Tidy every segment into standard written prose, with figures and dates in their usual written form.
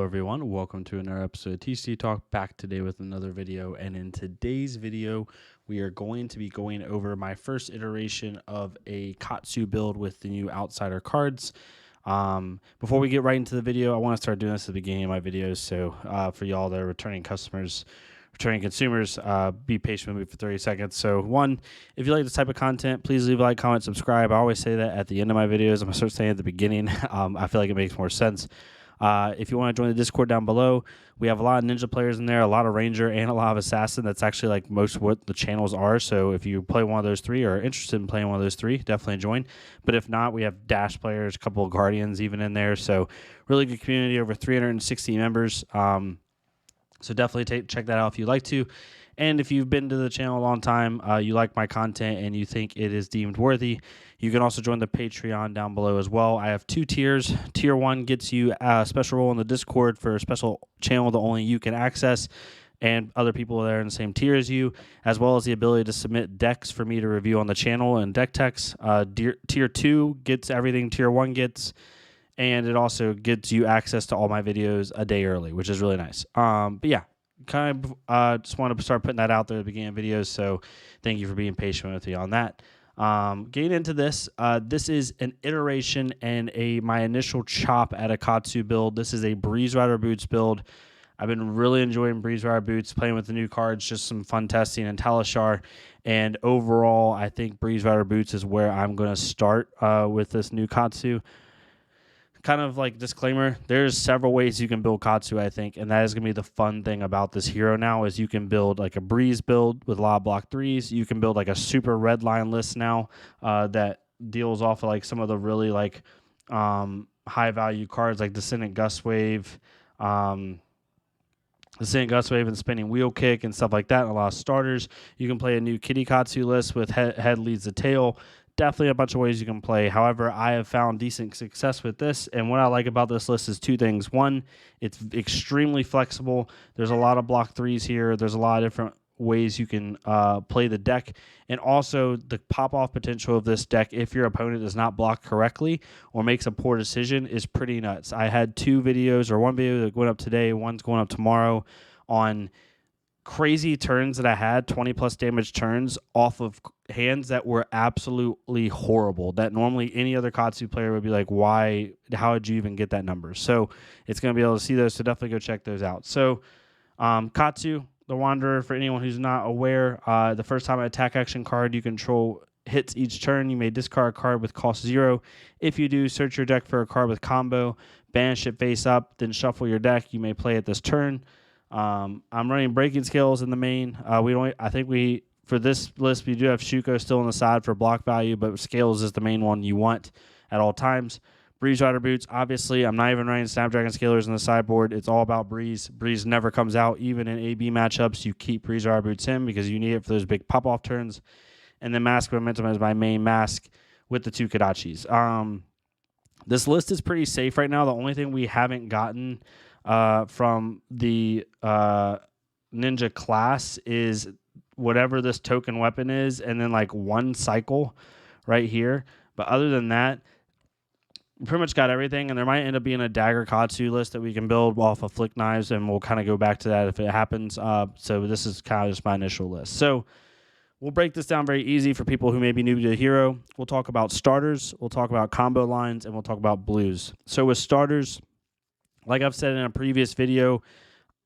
everyone, welcome to another episode of TCG Talk, back today with another video. And in today's video, we are going to be going over my first iteration of a Katsu build with the new outsider cards. Before we get right into the video, I want to start doing this at the beginning of my videos. So for y'all that are returning consumers, be patient with me for 30 seconds. So one, if you like this type of content, please leave a like, comment, subscribe. I always say that at the end of my videos. I'm going to start saying at the beginning. I feel like it makes more sense. If you want to join the Discord down below, we have a lot of ninja players in there, a lot of ranger, and a lot of assassin. That's actually like most of what the channels are. So if you play one of those three or are interested in playing one of those three, definitely join. But if not, we have dash players, a couple of guardians even in there. So really good community, over 360 members. So definitely check that out if you'd like to. And if you've been to the channel a long time, you like my content and you think it is deemed worthy, you can also join the Patreon down below as well. I have two tiers. Tier 1 gets you a special role in the Discord for a special channel that only you can access, and other people there in the same tier as you, as well as the ability to submit decks for me to review on the channel and deck techs. Tier 2 gets everything Tier 1 gets, and it also gives you access to all my videos a day early, which is really nice. But yeah, kind of just want to start putting that out there at the beginning of videos, so thank you for being patient with me on that. Getting into this, this is an iteration and my initial chop at a Katsu build. This is a Breeze Rider Boots build. I've been really enjoying Breeze Rider Boots, playing with the new cards, just some fun testing in Talishar. And overall, I think Breeze Rider Boots is where I'm going to start with this new Katsu. Kind of like disclaimer, there's several ways you can build Katsu, I think, and that is going to be the fun thing about this hero now, is you can build like a Breeze build with a lot of block threes. You can build like a super red line list now that deals off of like some of the really like high value cards like Descendant Gust Wave, and Spinning Wheel Kick and stuff like that, and a lot of starters. You can play a new Kitty Katsu list with head leads the tail. Definitely a bunch of ways you can play. However, I have found decent success with this, and what I like about this list is two things. One, it's extremely flexible. There's a lot of block threes here. There's a lot of different ways you can play the deck, and also the pop-off potential of this deck, if your opponent does not block correctly or makes a poor decision, is pretty nuts. I had two videos, or one video that went up today, one's going up tomorrow, on crazy turns that I had, 20 plus damage turns off of hands that were absolutely horrible, that normally any other Katsu player would be like, how did you even get that number? So it's going to be able to see those, so definitely go check those out. So Katsu, the Wanderer, for anyone who's not aware, the first time an attack action card you control hits each turn, you may discard a card with cost 0. If you do, search your deck for a card with combo, banish it face up, then shuffle your deck. You may play it this turn. I'm running Breaking Scales in the main. For this list, we do have Shuko still on the side for block value, but Scales is the main one you want at all times. Breeze Rider Boots, obviously, I'm not even running Snapdragon Scalers in the sideboard. It's all about Breeze. Breeze never comes out. Even in AB matchups, you keep Breeze Rider Boots in because you need it for those big pop-off turns. And then Mask Momentum is my main mask with the two Kadachis. This list is pretty safe right now. The only thing we haven't gotten from the ninja class is whatever this token weapon is, and then like one cycle right here. But other than that, we pretty much got everything, and there might end up being a dagger Katsu list that we can build off of Flick Knives, and we'll kind of go back to that if it happens. So this is kind of just my initial list. So we'll break this down very easy for people who may be new to the hero. We'll talk about starters, we'll talk about combo lines, and we'll talk about blues. So with starters, like I've said in a previous video,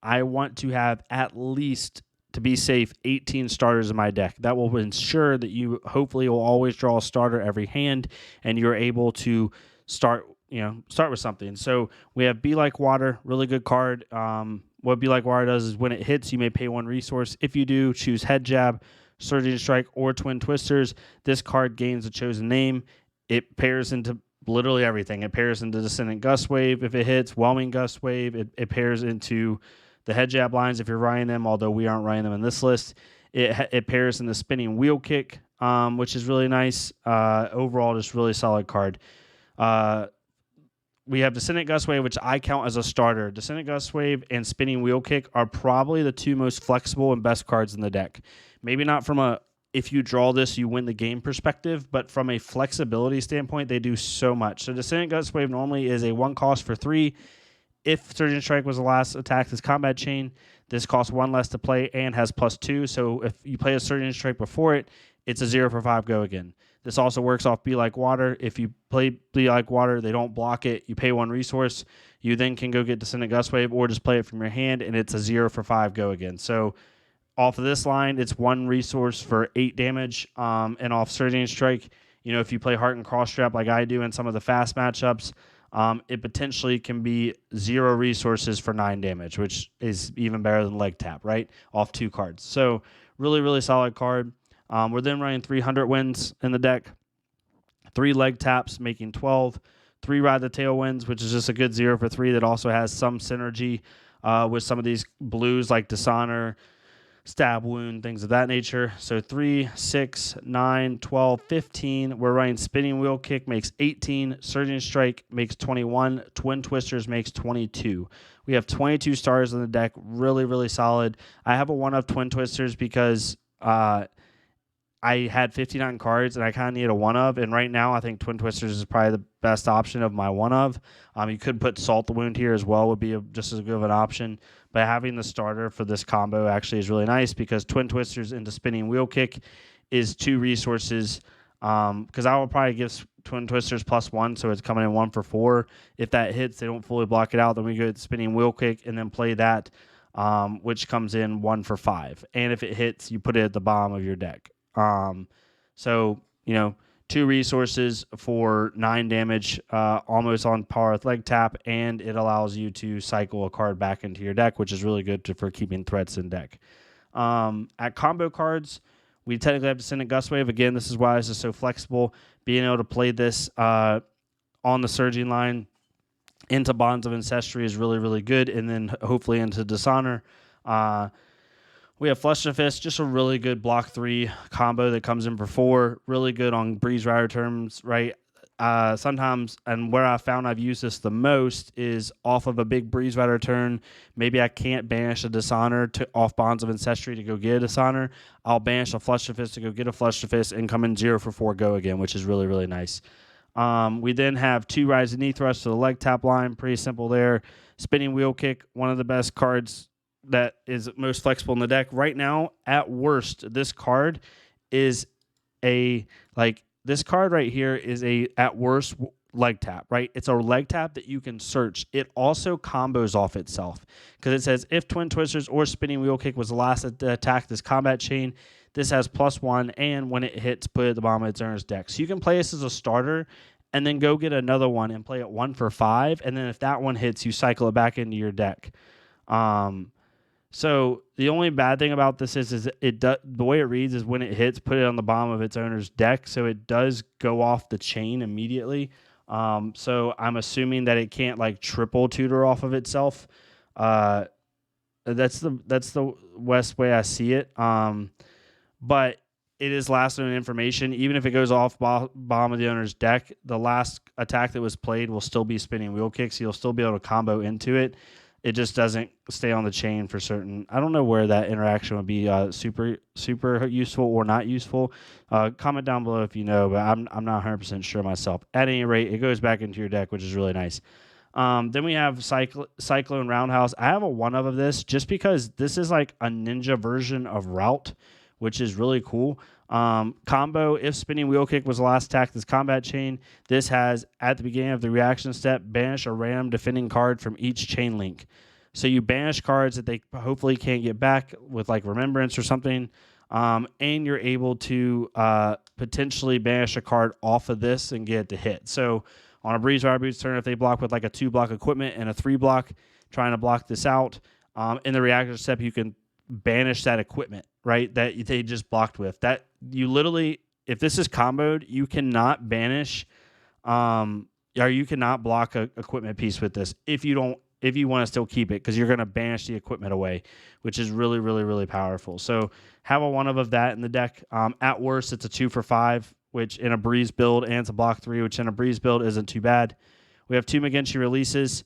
I want to have at least, to be safe, 18 starters in my deck. That will ensure that you hopefully will always draw a starter every hand, and you're able to start with something. So we have Be Like Water, really good card. What Be Like Water does is when it hits, you may pay 1 resource. If you do, choose Head Jab, Surging Strike, or Twin Twisters. This card gains a chosen name. It pairs into literally everything. It pairs into Descendant Gust Wave if it hits, Whelming Gust Wave. It pairs into the Head Jab lines if you're running them, although we aren't running them in this list. It pairs in the Spinning Wheel Kick, which is really nice. Overall, just really solid card. We have Descendant Gust Wave, which I count as a starter. Descendant Gust Wave and Spinning Wheel Kick are probably the two most flexible and best cards in the deck. Maybe not from a if you draw this, you win the game perspective, but from a flexibility standpoint, they do so much. So Descendant Gust Wave normally is a 1 cost for 3. If Surging Strike was the last attack this combat chain, this costs 1 less to play and has +2. So if you play a Surging Strike before it, it's a 0 for 5 go again. This also works off Be Like Water. If you play Be Like Water, they don't block it. You pay 1 resource. You then can go get Descendant Gustwave or just play it from your hand, and it's a 0 for 5 go again. So off of this line, it's 1 resource for 8 damage. And off Surging Strike, if you play Heart and Cross Trap like I do in some of the fast matchups, it potentially can be 0 resources for 9 damage, which is even better than Leg Tap, right? Off 2 cards. So really, really solid card. We're then running 300 wins in the deck, 3 leg taps, making 12, 3 ride the tail wins, which is just a good 0 for 3 that also has some synergy with some of these blues like Dishonor, Stab Wound, things of that nature. So 3, 6, 9, 12, 15. We're running Spinning Wheel Kick, makes 18. Surging Strike makes 21. Twin Twisters makes 22. We have 22 stars in the deck. Really, really solid. I have a 1-of Twin Twisters because I had 59 cards, and I kind of need a 1-of. And right now, I think Twin Twisters is probably the best option of my 1-of. You could put Salt the Wound here as well, would be just as good of an option. But having the starter for this combo actually is really nice because Twin Twisters into Spinning Wheel Kick is 2 resources. Because I will probably give Twin Twisters +1, so it's coming in 1 for 4. If that hits, they don't fully block it out. Then we go to Spinning Wheel Kick and then play that, which comes in 1 for 5. And if it hits, you put it at the bottom of your deck. So 2 resources for 9 damage, almost on par with Leg Tap, and it allows you to cycle a card back into your deck, which is really good for keeping threats in deck. At combo cards, we technically have Descendant Gustwave. Again, this is why this is so flexible. Being able to play this on the Surging line into Bonds of Ancestry is really, really good, and then hopefully into Dishonor. We have Flush the Fist, just a really good block 3 combo that comes in for 4. Really good on Breeze Rider terms, right? Sometimes, and where I found I've used this the most is off of a big Breeze Rider turn. Maybe I can't banish a Dishonor off Bonds of Ancestry to go get a Dishonor. I'll banish a Flush the Fist to go get a Flush the Fist and come in 0 for 4 go again, which is really, really nice. We then have 2 Rise and Knee Thrust to the Leg Tap line. Pretty simple there. Spinning Wheel Kick, one of the best cards that is most flexible in the deck right now. At worst, this card is this card right here is at worst leg tap, right? It's a leg tap that you can search. It also combos off itself because it says if Twin Twisters or Spinning Wheel Kick was the last attack this combat chain, this has +1, and when it hits, put it at the bottom of its owner's deck. So you can play this as a starter and then go get another one and play it 1 for 5, and then if that one hits, you cycle it back into your deck. So the only bad thing about this is the way it reads is when it hits, put it on the bottom of its owner's deck. So it does go off the chain immediately. So I'm assuming that it can't triple tutor off of itself. That's the best way I see it. But it is last known information. Even if it goes off bottom of the owner's deck, the last attack that was played will still be Spinning Wheel Kick. So you'll still be able to combo into it. It just doesn't stay on the chain for certain. I don't know where that interaction would be super useful or not useful. Comment down below if you know, but I'm not 100% sure myself. At any rate, it goes back into your deck, which is really nice. Then we have Cyclone Roundhouse. I have a 1-of of this just because this is like a ninja version of Route, which is really cool. Combo, if Spinning Wheel Kick was the last attack this combat chain, this has, at the beginning of the reaction step, banish a random defending card from each chain link. So you banish cards that they hopefully can't get back with Remembrance or something, and you're able to potentially banish a card off of this and get it to hit. So on a Breeze Rider Boots turn, if they block with a 2-block equipment and a 3-block, trying to block this out, in the reaction step, you can banish that equipment, right, that they just blocked with. That you literally, if this is comboed, you cannot banish or you cannot block a equipment piece with this if you want to still keep it, because you're going to banish the equipment away, which is really, really, really powerful. So have a 1-of that in the deck. At worst, it's a 2 for 5, which in a Breeze build, and it's a block 3, which in a Breeze build isn't too bad. We have 2 McGinty releases.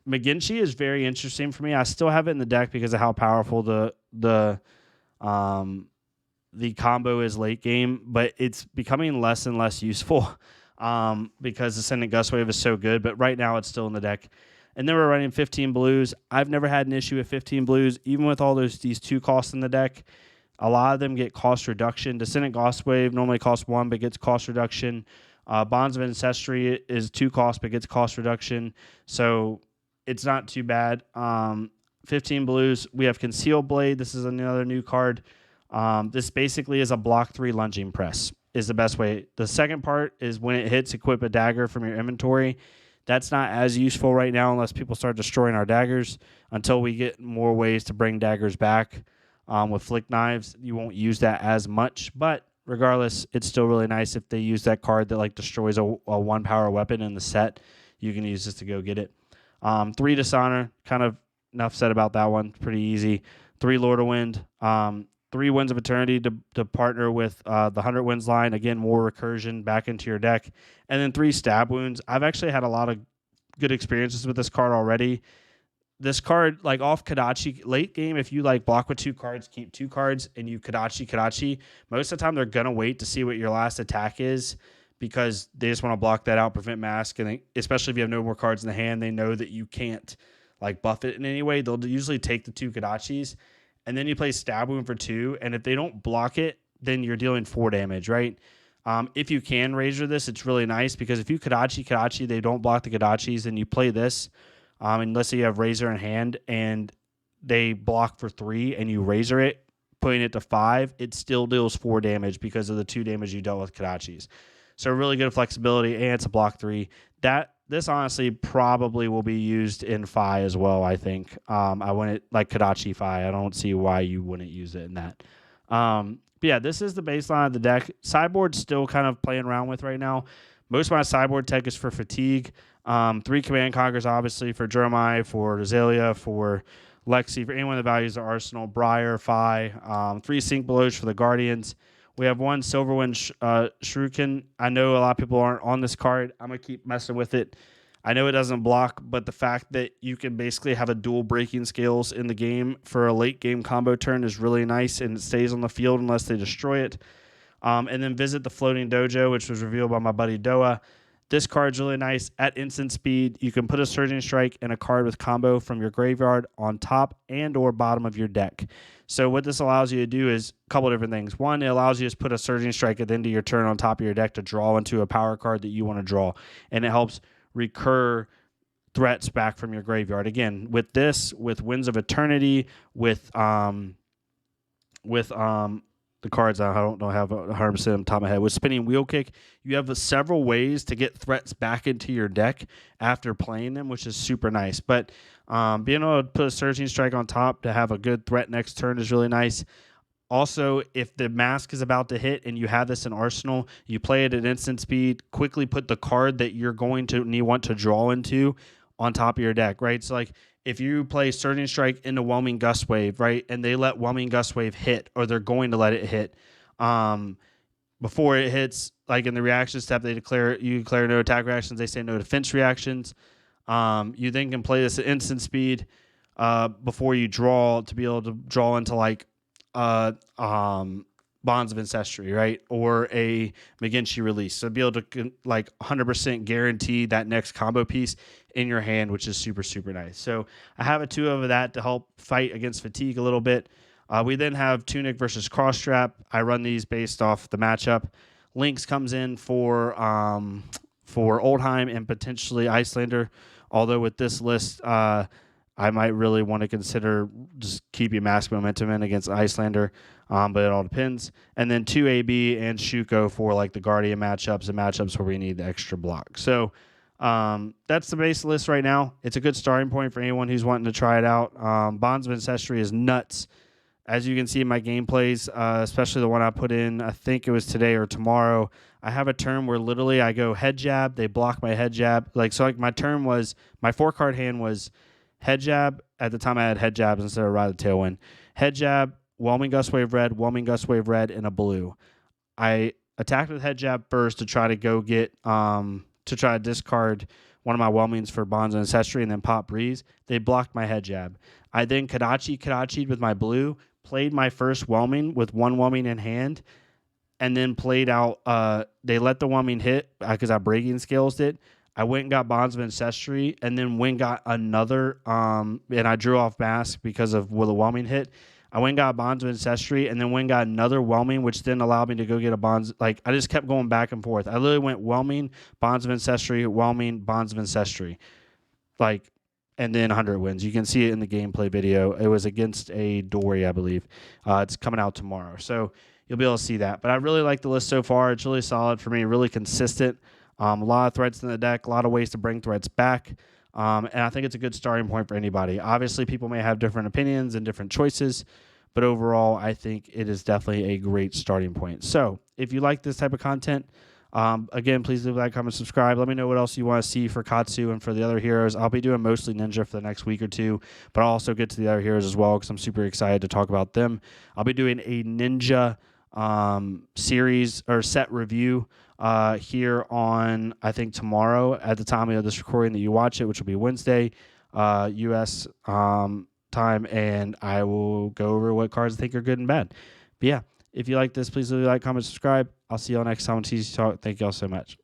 McGinty is very interesting for me. I still have it in the deck because of how powerful the combo is late game, but it's becoming less and less useful because Ascendant Gustwave is so good. But right now, it's still in the deck. And then we're running 15 blues. I've never had an issue with 15 blues, even with all these 2 costs in the deck. A lot of them get cost reduction. Descendant Gostwave normally costs 1, but gets cost reduction. Bonds of Ancestry is 2 costs, but gets cost reduction. So it's not too bad. 15 blues. We have Concealed Blade. This is another new card. This basically is a block 3 lunging press is the best way. The second part is when it hits, equip a dagger from your inventory. That's not as useful right now unless people start destroying our daggers. Until we get more ways to bring daggers back with flick knives, you won't use that as much. But regardless, it's still really nice if they use that card that like destroys a 1 power weapon in the set. You can use this to go get it. 3 Dishonor, kind of enough said about that one. Pretty easy. 3 Lord of Wind. 3 Winds of Eternity to partner with the 100 Winds line. Again, more recursion back into your deck. And then 3 Stab Wounds. I've actually had a lot of good experiences with this card already. This card, like off Kodachi, late game, if you like block with 2 cards, keep 2 cards, and you Kodachi, most of the time they're going to wait to see what your last attack is because they just want to block that out, prevent mask. And especially if you have no more cards in the hand, they know that you can't like buff it in any way. They'll usually take the 2 Kodachis. And then you play Stab Wound for 2, and if they don't block it, then you're dealing 4 damage, right? If you can Razor this, it's really nice because if you Kodachi, they don't block the Kodachis, and you play this, and let's say you have Razor in hand, and they block for 3, and you Razor it, putting it to 5, it still deals 4 damage because of the 2 damage you dealt with Kodachis. So really good flexibility, and it's a block 3. This honestly probably will be used in Fi as well, I think. I wouldn't like Kodachi Fi. I don't see why you wouldn't use it in that. But yeah, this is the baseline of the deck. Sideboard's still kind of playing around with right now. Most of my sideboard tech is for Fatigue. 3 Command Conquers, obviously, for Jeremiah, for Azalea, for Lexi, for anyone that values the Arsenal, Briar, Fi. 3 Sync Blows for the Guardians. We have 1 Silverwind Shuriken. I know a lot of people aren't on this card. I'm going to keep messing with it. I know it doesn't block, but the fact that you can basically have a dual breaking skills in the game for a late game combo turn is really nice, and it stays on the field unless they destroy it. And then Visit the Floating Dojo, which was revealed by my buddy Doa. This card's really nice. At instant speed, you can put a Surging Strike and a card with combo from your graveyard on top and or bottom of your deck. So what this allows you to do is a couple different things. 1, it allows you to put a Surging Strike at the end of your turn on top of your deck to draw into a power card that you want to draw. And it helps recur threats back from your graveyard. Again, with this, with Winds of Eternity, with the cards I don't know have 100% on the top of my head. With Spinning Wheel Kick, you have several ways to get threats back into your deck after playing them, which is super nice. But being able to put a Surging Strike on top to have a good threat next turn is really nice. Also, if the mask is about to hit and you have this in Arsenal, you play it at instant speed, quickly put the card that you're going to want to draw into on top of your deck, right? So like if you play Surging Strike into Whelming Gustwave, right, and they let Whelming Gustwave hit, or they're going to let it hit, before it hits, like in the reaction step, you declare no attack reactions, they say no defense reactions. You then can play this at instant speed before you draw to be able to draw into like Bonds of Ancestry, right? Or a McGinty release. So be able to like 100% guarantee that next combo piece in your hand, which is super, super nice. So I have a 2 of that to help fight against fatigue a little bit. We then have Tunic versus Crossstrap. I run these based off the matchup. Lynx comes in for Oldheim and potentially Icelander. Although with this list, I might really want to consider just keeping Mask Momentum in against Icelander, but it all depends. And then 2 AB and Shuko for like the Guardian matchups and matchups where we need the extra block. So that's the base list right now. It's a good starting point for anyone who's wanting to try it out. Bonds of Ancestry is nuts. As you can see in my gameplays, especially the one I put in, I think it was today or tomorrow, I have a turn where literally I go head jab, they block my head jab. So my turn was, my 4-card hand was head jab. At the time I had head jabs instead of Ride the Tailwind. Head jab, Whelming Gustwave red, and a blue. I attacked with head jab first to try to go get, to try to discard one of my Whelmings for Bonds and Ancestry and then pop Breeze. They blocked my head jab. I then Kodachi'd with my blue, played my first Whelming with 1 Whelming in hand, and then played out, they let the Whelming hit because I breaking scales it. I went and got Bonds of Ancestry, and then went and got another, and I drew off Mask because of Will of Whelming hit. I went and got Bonds of Ancestry, and then went and got another Whelming, which then allowed me to go get a Bonds. Like, I just kept going back and forth. I literally went Whelming, Bonds of Ancestry, Whelming, Bonds of Ancestry. Like, and then 100 wins. You can see it in the gameplay video. It was against a Dory, I believe. It's coming out tomorrow. So you'll be able to see that. But I really like the list so far. It's really solid for me, really consistent. A lot of threats in the deck, a lot of ways to bring threats back. And I think it's a good starting point for anybody. Obviously, people may have different opinions and different choices, but overall, I think it is definitely a great starting point. So if you like this type of content, again, please leave a like, comment, subscribe. Let me know what else you want to see for Katsu and for the other heroes. I'll be doing mostly Ninja for the next week or two, but I'll also get to the other heroes as well because I'm super excited to talk about them. I'll be doing a Ninja series or set review here on, I think, tomorrow at the time of this recording that you watch it, which will be Wednesday, U.S. Time, and I will go over what cards I think are good and bad. But yeah, if you like this, please leave a like, comment, subscribe. I'll see y'all next time on TCG Talk. Thank y'all so much.